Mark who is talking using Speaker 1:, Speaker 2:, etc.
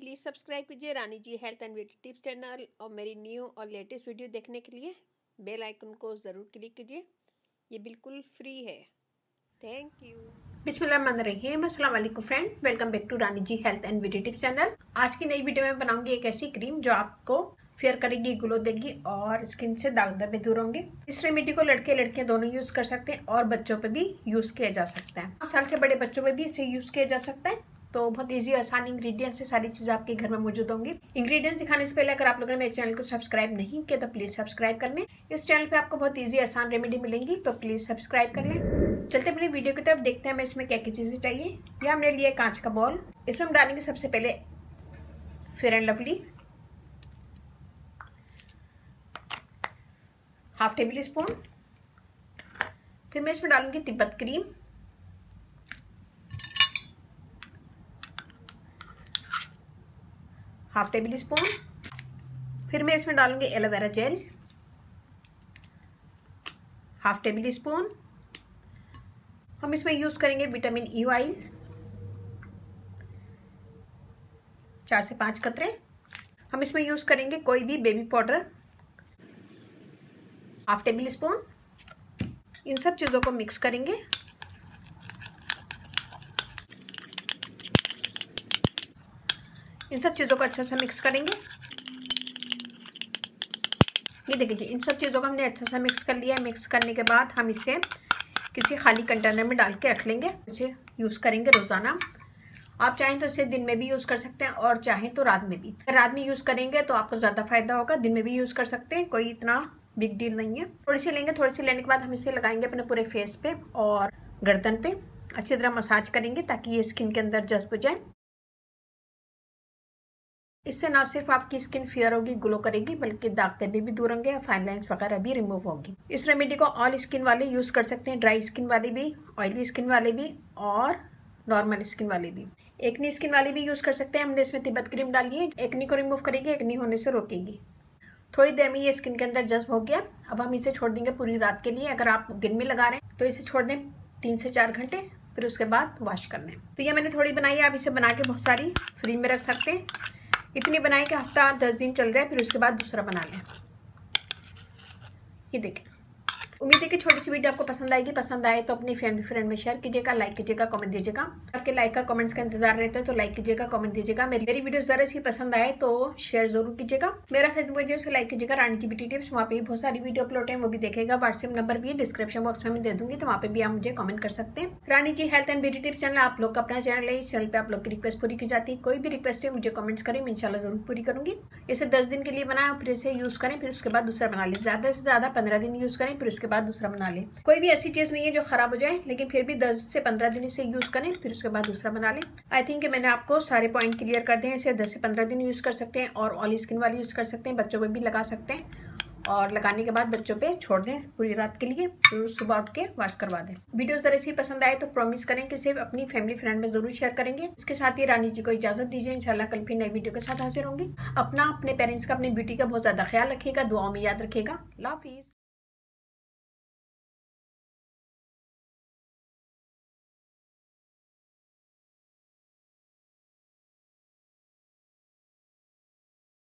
Speaker 1: Please subscribe कीजिए Rani ji health and beauty tips channel और मेरी न्यू और लेटेस्ट वीडियो देखने के लिए बेल आइकन को ज़रूर क्लिक कीजिए। ये बिल्कुल फ्री है। Thank you. बिस्मिल्लाहिर्रहमानिर्रहीम। अस्सलाम वालेकुम friend, welcome back to Rani ji health and beauty tips channel. आज की नई वीडियो में बनाऊंगी एक ऐसी क्रीम जो आपको फेयर करेगी, ग्लो देगी और स्किन से दाग धब्बे दूर होंगे। इस रेमेडी को लड़के लड़कियां दोनों यूज कर सकते हैं और बच्चों पे भी यूज किया जा सकता है। 5 साल से बड़े बच्चों पे भी इसे यूज किया जा सकता है। तो बहुत इजी आसान इंग्रेडिएंट्स से सारी चीज़ें आपके घर में मौजूद होंगी। इंग्रेडिएंट्स दिखाने से पहले अगर आप लोगों ने मेरे चैनल को सब्सक्राइब नहीं किया तो प्लीज़ सब्सक्राइब कर लें। इस चैनल पे आपको बहुत इजी आसान रेमेडी मिलेंगी, तो प्लीज़ सब्सक्राइब कर लें। चलते अपनी वीडियो की तरफ, देखते हैं हमें इसमें क्या क्या चीज़ें चाहिए। यह हमने लिया कांच का बॉल। इसमें हम डालेंगे सबसे पहले fair and lovely, half table spoon. फिर मैं इसमें डालूंगी Tibet cream, half table spoon. फिर मैं इसमें डालूंगी aloe vera gel, half table spoon. हम इसमें यूज करेंगे विटामिन ई ऑयल, 4 से 5 कतरे। हम इसमें यूज करेंगे कोई भी baby powder, half tablespoon. इन सब चीज़ों को मिक्स करेंगे। इन सब चीज़ों को अच्छा सा मिक्स करेंगे। ये देखिए जी, इन सब चीज़ों को हमने अच्छा सा मिक्स कर लिया है। मिक्स करने के बाद हम इसे किसी खाली कंटेनर में डाल के रख लेंगे। इसे यूज़ करेंगे रोज़ाना। आप चाहें तो इसे दिन में भी यूज़ कर सकते हैं और चाहें तो रात में भी। अगर रात में यूज़ करेंगे तो आपको ज़्यादा फायदा होगा। दिन में भी यूज़ कर सकते हैं, कोई इतना बिग डील नहीं है। थोड़ी सी लेंगे, थोड़ी सी लेने के बाद हम इसे लगाएंगे अपने पूरे फेस पे और गर्दन पे। अच्छी तरह मसाज करेंगे ताकि ये स्किन के अंदर जज्ब हो जाए। इससे ना सिर्फ आपकी स्किन फेयर होगी, ग्लो करेगी, बल्कि दाग धब्बे भी दूर होंगे और फाइन लाइंस वगैरह भी रिमूव होंगी। इस रेमेडी को ऑल स्किन वाले यूज़ कर सकते हैं, ड्राई स्किन वाले भी, ऑयली स्किन वाले भी और नॉर्मल स्किन वाले भी। एक्नी स्किन वाले भी यूज़ कर सकते हैं। हमने इसमें तिब्बत क्रीम डाली है, एक्नी को रिमूव करेगी, एक्नी होने से रोकेगी। थोड़ी देर में ये स्किन के अंदर जज्ब हो गया। अब हम इसे छोड़ देंगे पूरी रात के लिए। अगर आप दिन में लगा रहे हैं तो इसे छोड़ दें 3 से 4 घंटे, फिर उसके बाद वॉश कर लें। तो ये मैंने थोड़ी बनाई है। आप इसे बना के बहुत सारी फ्रिज में रख सकते हैं। इतनी बनाई कि हफ्ता 10 दिन चल जाए, फिर उसके बाद दूसरा बना लें। ये देखें। उम्मीद है कि छोटी सी वीडियो आपको पसंद आएगी। पसंद आए तो अपनी फैमिली फ्रेंड में शेयर कीजिएगा, लाइक कीजिएगा, कमेंट दीजिएगा। आपके लाइक का कमेंट्स का इंतजार रहता है तो लाइक कीजिएगा, कमेंट दीजिएगा। मेरी वीडियो जरा सी पसंद आए तो शेयर जरूर कीजिएगा। मेरा फेसबुक पेज है, उसे लाइक कीजिएगा, रानी जी ब्यूटी टिप्स। वहाँ पे बहुत सारी वीडियो अपलोड है, वो भी देखेगा। व्हाट्सएप नंबर भी डिस्क्रिप्शन बॉक्स में दे दूंगी, तो वहाँ पे भी आप मुझे कमेंट कर सकते हैं। Rani ji health and beauty tips channel आप लोग का अपना चैनल है। इस चैनल पे आप लोग की रिक्वेस्ट पूरी की जाती है। कोई भी रिक्वेस्ट है मुझे कमेंट्स करें, मैं इंशाल्लाह जरूर पूरी करूंगी। इसे 10 दिन के लिए बनाएं, फिर इसे यूज करें, फिर उसके बाद दूसरा बना लें। ज्यादा से ज्यादा 15 दिन यूज करें, फिर उसके बाद दूसरा बना लें। कोई भी ऐसी चीज नहीं है जो खराब हो जाए, लेकिन फिर भी 10 से 15 दिन इसे यूज करें, फिर उसके बाद दूसरा बना लें। आई थिंक मैंने आपको सारे पॉइंट क्लियर कर दिए हैं। इसे 10 से 15 दिन यूज कर सकते हैं और ऑयल स्किन वाले यूज कर सकते हैं। बच्चों पे भी लगा सकते हैं और लगाने के बाद बच्चों पे छोड़ दें पूरी रात के लिए, फिर सुबह उठ के वॉश करवा दें। वीडियोस जरा सी पसंद आए तो प्रॉमिस करें कि सिर्फ अपनी फैमिली फ्रेंड में जरूर शेयर करेंगे। इसके साथ ही रानी जी को इजाजत दीजिए। इंशाल्लाह कल फिर नई वीडियो के साथ हाजिर होंगी। अपना, अपने पेरेंट्स का, अपनी ब्यूटी का बहुत ज्यादा ख्याल रखिएगा, दुआओं में याद रखिएगा। अल्लाह हाफिज।